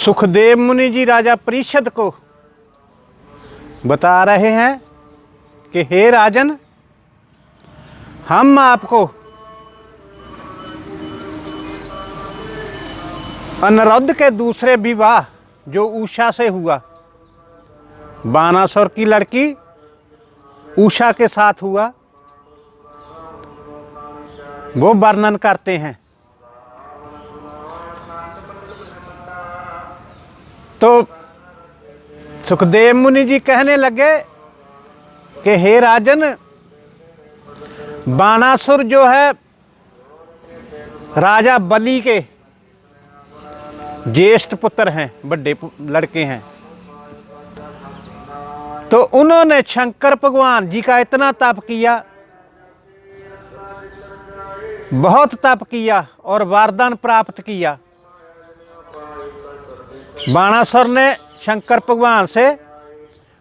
सुखदेव मुनि जी राजा परीक्षित को बता रहे हैं कि हे राजन, हम आपको अनिरुद्ध के दूसरे विवाह जो उषा से हुआ, बानासुर की लड़की उषा के साथ हुआ, वो वर्णन करते हैं। तो सुखदेव मुनि जी कहने लगे कि हे राजन, बानासुर जो है राजा बलि के ज्येष्ठ पुत्र हैं, बड़े लड़के हैं। तो उन्होंने शंकर भगवान जी का इतना तप किया, बहुत तप किया और वरदान प्राप्त किया। बानासुर ने शंकर भगवान से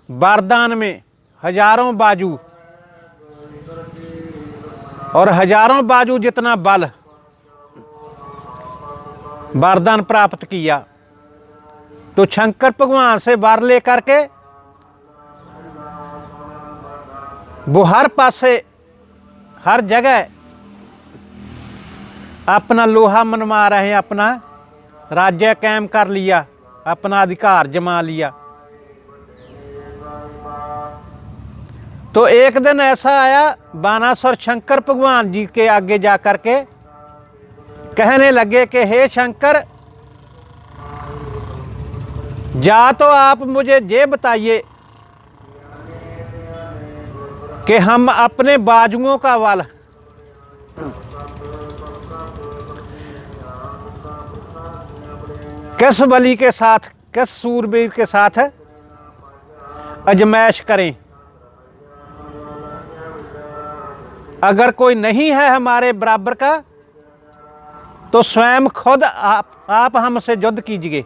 वरदान में हजारों बाजू और हजारों बाजू जितना बल वरदान प्राप्त किया। तो शंकर भगवान से वर लेकर के वो हर पासे हर जगह अपना लोहा मनवा रहे हैं, अपना राज्य कायम कर लिया, अपना अधिकार जमा लिया। तो एक दिन ऐसा आया, बानासुर शंकर भगवान जी के आगे जाकर के कहने लगे कि हे शंकर, जा तो आप मुझे ये बताइए कि हम अपने बाजुओं का बल किस बलि के साथ, किस सूरवीर के साथ अजमाइश करें। अगर कोई नहीं है हमारे बराबर का तो स्वयं खुद आप हमसे युद्ध कीजिए।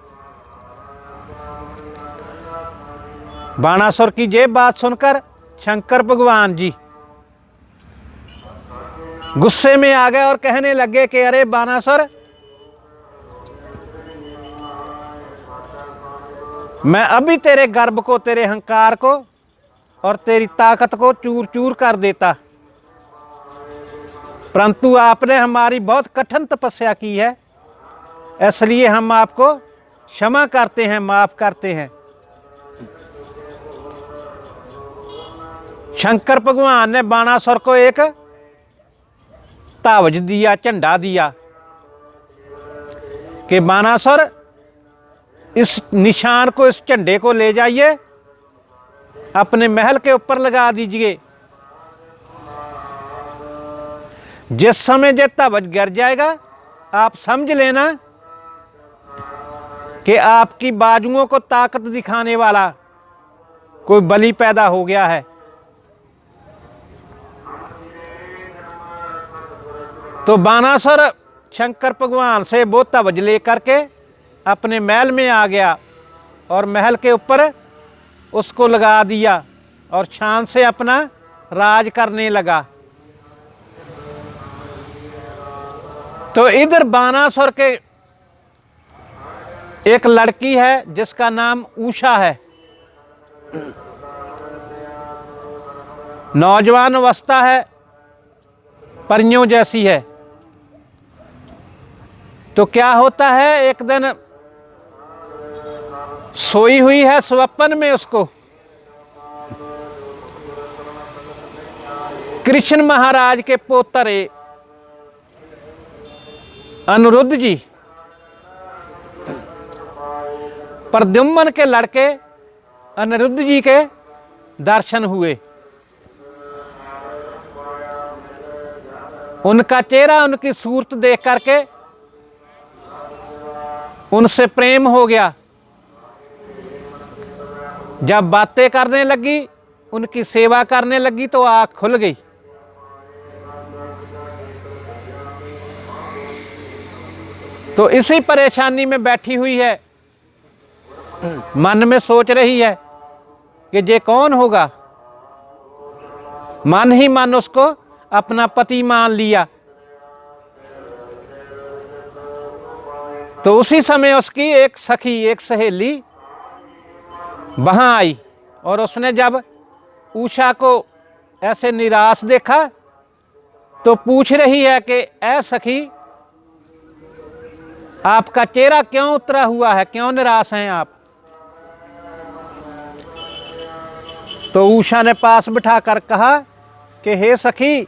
बानासुर की ये बात सुनकर शंकर भगवान जी गुस्से में आ गए और कहने लगे कि अरे बानासुर, मैं अभी तेरे गर्व को, तेरे अहंकार को और तेरी ताकत को चूर चूर कर देता, परंतु आपने हमारी बहुत कठिन तपस्या की है, इसलिए हम आपको क्षमा करते हैं, माफ करते हैं। शंकर भगवान ने बानासुर को एक तावज दिया, झंडा दिया कि बानासुर, इस निशान को, इस झंडे को ले जाइए, अपने महल के ऊपर लगा दीजिए। जिस समय ये तावज गिर जाएगा, आप समझ लेना कि आपकी बाजुओं को ताकत दिखाने वाला कोई बलि पैदा हो गया है। तो बानासुर शंकर भगवान से वो तावज लेकर के अपने महल में आ गया और महल के ऊपर उसको लगा दिया और शान से अपना राज करने लगा। तो इधर बानासुर के एक लड़की है जिसका नाम उषा है, नौजवान अवस्था है, परियों जैसी है। तो क्या होता है, एक दिन सोई हुई है, स्वप्न में उसको कृष्ण महाराज के पोतरे अनिरुद्ध जी, प्रद्युम्न के लड़के अनिरुद्ध जी के दर्शन हुए। उनका चेहरा, उनकी सूरत देख करके उनसे प्रेम हो गया। जब बातें करने लगी, उनकी सेवा करने लगी तो आँख खुल गई। तो इसी परेशानी में बैठी हुई है, मन में सोच रही है कि ये कौन होगा। मन ही मन उसको अपना पति मान लिया। तो उसी समय उसकी एक सखी, एक सहेली वहां आई और उसने जब उषा को ऐसे निराश देखा तो पूछ रही है कि ऐ सखी, आपका चेहरा क्यों उतरा हुआ है, क्यों निराश हैं आप? तो उषा ने पास बिठाकर कहा कि हे सखी,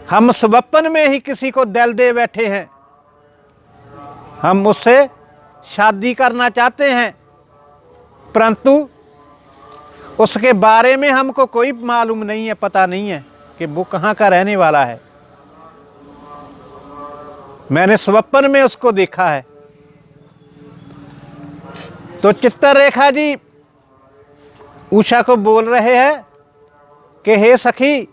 हम स्वप्न में ही किसी को दिल दे बैठे हैं, हम उससे शादी करना चाहते हैं, परंतु उसके बारे में हमको कोई मालूम नहीं है, पता नहीं है कि वो कहाँ का रहने वाला है। मैंने स्वप्न में उसको देखा है। तो चित्तररेखा जी उषा को बोल रहे हैं कि हे सखी,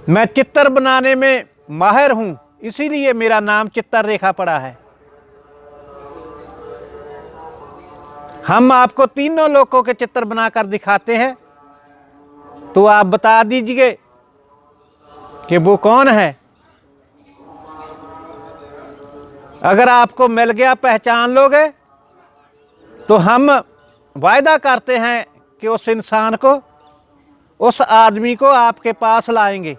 मैं चित्तर बनाने में माहिर हूं, इसीलिए मेरा नाम चित्तररेखा पड़ा है। हम आपको तीनों लोगों के चित्र बनाकर दिखाते हैं, तो आप बता दीजिए कि वो कौन है। अगर आपको मिल गया, पहचान लोगे, तो हम वायदा करते हैं कि उस इंसान को, उस आदमी को आपके पास लाएंगे।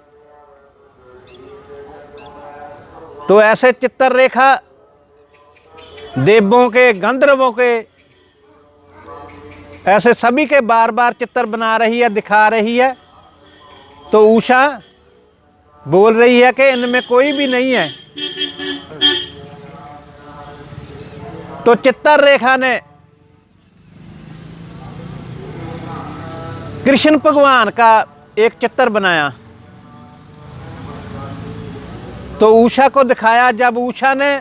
तो ऐसे चित्तररेखा देवों के, गंधर्वों के, ऐसे सभी के बार बार चित्र बना रही है, दिखा रही है। तो उषा बोल रही है कि इनमें कोई भी नहीं है। तो चित्तररेखा ने कृष्ण भगवान का एक चित्र बनाया, तो उषा को दिखाया। जब उषा ने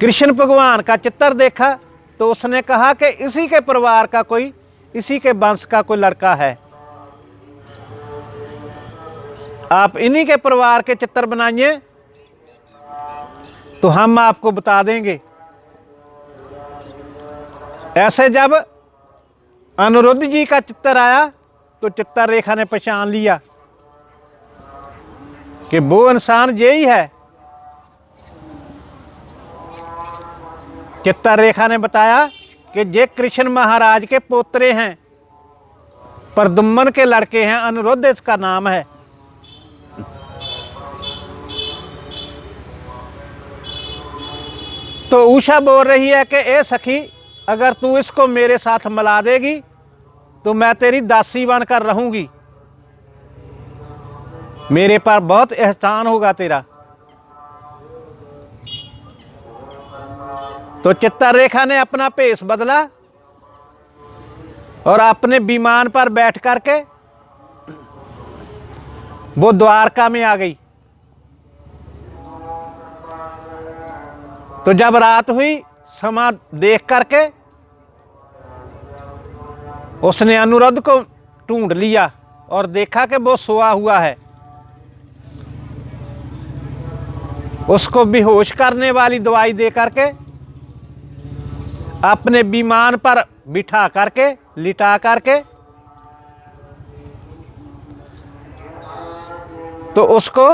कृष्ण भगवान का चित्र देखा तो उसने कहा कि इसी के परिवार का कोई, इसी के वंश का कोई लड़का है, आप इन्हीं के परिवार के चित्र बनाइए तो हम आपको बता देंगे। ऐसे जब अनिरुद्ध जी का चित्र आया तो चित्तररेखा ने पहचान लिया कि वो इंसान यही है। चित्तररेखा ने बताया कि ये कृष्ण महाराज के पोतरे हैं, प्रद्युम्न के लड़के हैं, अनिरुद्ध इसका नाम है। तो उषा बोल रही है कि ए सखी, अगर तू इसको मेरे साथ मिला देगी तो मैं तेरी दासी बनकर रहूंगी, मेरे पर बहुत एहसान होगा तेरा। तो चित्तररेखा ने अपना भेष बदला और अपने विमान पर बैठ करके वो द्वारका में आ गई। तो जब रात हुई, समा देख करके उसने अनिरुद्ध को ढूंढ लिया और देखा कि वो सोया हुआ है। उसको बेहोश करने वाली दवाई दे करके अपने विमान पर बिठा करके, लिटा करके, तो उसको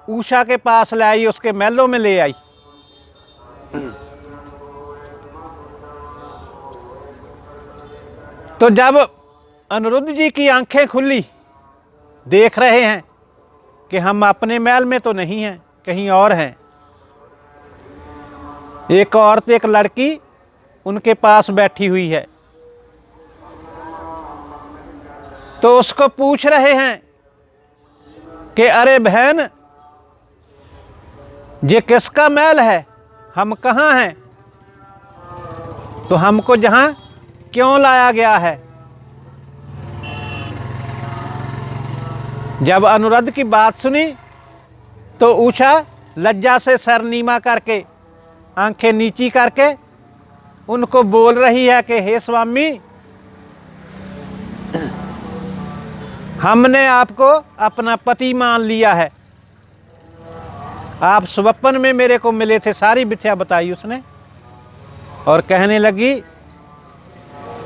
उषा के पास ले आई, उसके महलों में ले आई। तो जब अनिरुद्ध जी की आंखें खुली, देख रहे हैं कि हम अपने महल में तो नहीं हैं, कहीं और हैं। एक औरत, एक लड़की उनके पास बैठी हुई है। तो उसको पूछ रहे हैं कि अरे बहन, ये किसका महल है, हम कहाँ हैं, तो हमको जहां क्यों लाया गया है। जब अनिरुद्ध की बात सुनी तो उषा लज्जा से सर नीमा करके, आंखें नीची करके उनको बोल रही है कि हे स्वामी, हमने आपको अपना पति मान लिया है। आप स्वप्न में मेरे को मिले थे, सारी मिथ्या बताई उसने, और कहने लगी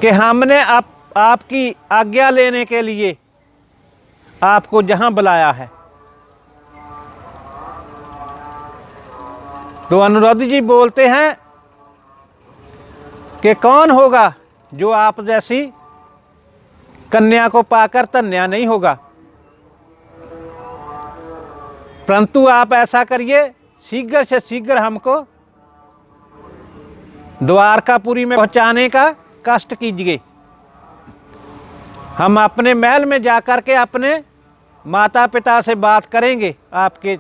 कि हमने आपकी आज्ञा लेने के लिए आपको जहां बुलाया है। तो अनुरुद्ध जी बोलते हैं कि कौन होगा जो आप जैसी कन्या को पाकर धन्या नहीं होगा, परंतु आप ऐसा करिए, शीघ्र से शीघ्र हमको द्वारकापुरी में पहुंचाने का कष्ट कीजिए। हम अपने महल में जाकर के अपने माता पिता से बात करेंगे आपके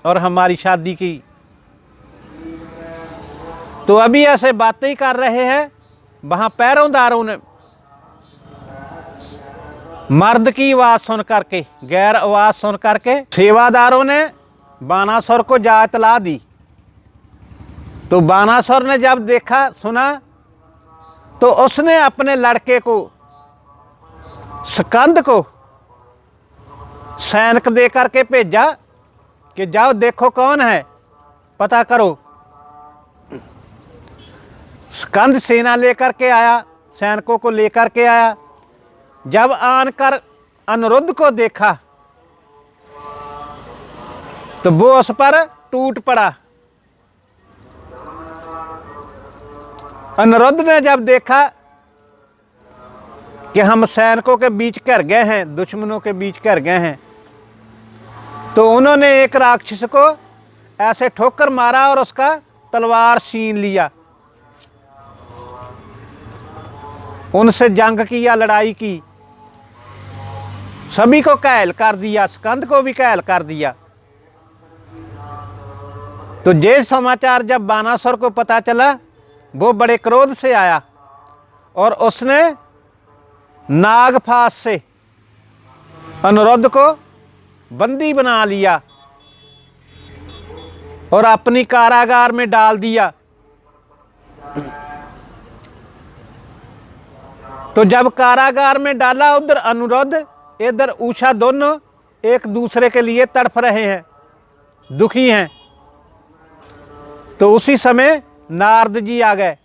और हमारी शादी की। तो अभी ऐसे बातें ही कर रहे हैं, वहां पैरोंदारों ने मर्द की आवाज सुन करके, गैर आवाज सुन करके सेवादारों ने बानासुर को जा इतला दी। तो बानासुर ने जब देखा सुना तो उसने अपने लड़के को स्कंद को सैनिक दे करके भेजा कि जाओ देखो कौन है, पता करो। स्कंद सेना लेकर के आया, सैनिकों को लेकर के आया। जब आनकर अनुरुद्ध को देखा तो वो उस पर टूट पड़ा। अनुरुद्ध ने जब देखा कि हम सैनिकों के बीच घिर गए हैं, दुश्मनों के बीच घिर गए हैं, तो उन्होंने एक राक्षस को ऐसे ठोकर मारा और उसका तलवार छीन लिया। उनसे जंग किया, लड़ाई की, सभी को घायल कर दिया, स्कंद को भी घायल कर दिया। तो ये समाचार जब बानासुर को पता चला, वो बड़े क्रोध से आया और उसने नागफास से अनुरुद्ध को बंदी बना लिया और अपनी कारागार में डाल दिया। तो जब कारागार में डाला, उधर अनुरुद्ध इधर उषा दोनों एक दूसरे के लिए तड़प रहे हैं, दुखी हैं। तो उसी समय नारद जी आ गए।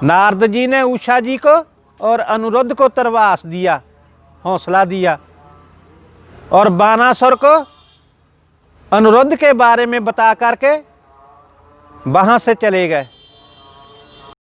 नारद जी ने उषा जी को और अनुरुद्ध को तरवास दिया, हौसला दिया, और बानासुर को अनुरुद्ध के बारे में बता करके वहां से चले गए।